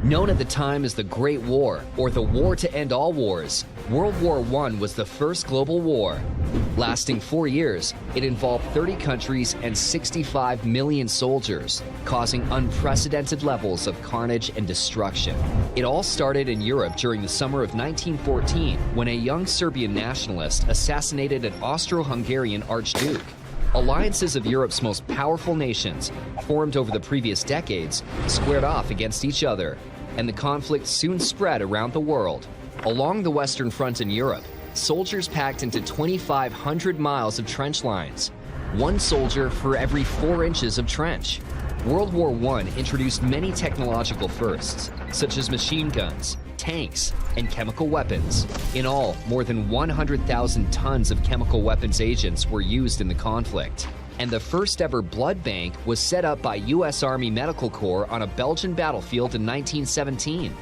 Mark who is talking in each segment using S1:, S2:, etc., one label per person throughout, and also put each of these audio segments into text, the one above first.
S1: Known at the time as the Great War, or the War to End All Wars, World War I was the first global war. Lasting 4 years, it involved 30 countries and 65 million soldiers, causing unprecedented levels of carnage and destruction. It all started in Europe during the summer of 1914, when a young Serbian nationalist assassinated an Austro-Hungarian archduke. Alliances of Europe's most powerful nations, formed over the previous decades, squared off against each other, and the conflict soon spread around the world. Along the Western Front in Europe, soldiers packed into 2,500 miles of trench lines, one soldier for every 4 inches of trench. World War I introduced many technological firsts, such as machine guns, tanks, and chemical weapons. In all, more than 100,000 tons of chemical weapons agents were used in the conflict. And the first ever blood bank was set up by U.S. Army Medical Corps on a Belgian battlefield in 1917.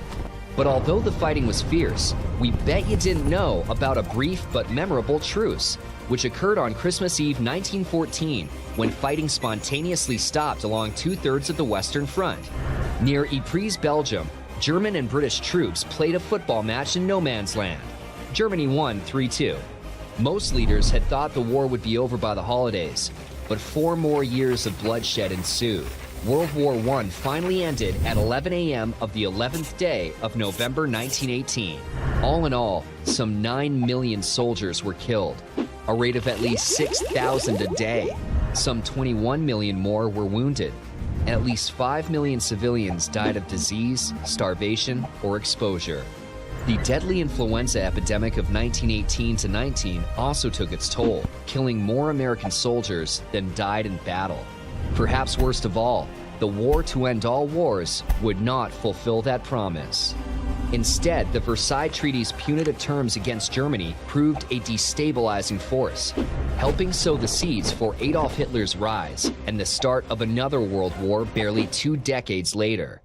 S1: But although the fighting was fierce, we bet you didn't know about a brief but memorable truce, which occurred on Christmas Eve 1914, when fighting spontaneously stopped along 2/3 of the Western Front. Near Ypres, Belgium, German and British troops played a football match in no man's land. Germany won 3-2. Most leaders had thought the war would be over by the holidays, but 4 more years of bloodshed ensued. World War I finally ended at 11 a.m. of the 11th day of November 1918. All in all, some 9 million soldiers were killed, a rate of at least 6,000 a day. Some 21 million more were wounded, and at least 5 million civilians died of disease, starvation, or exposure. The deadly influenza epidemic of 1918-19 also took its toll, killing more American soldiers than died in battle. Perhaps worst of all, the war to end all wars would not fulfill that promise. Instead, the Versailles Treaty's punitive terms against Germany proved a destabilizing force, helping sow the seeds for Adolf Hitler's rise and the start of another world war barely 2 decades later.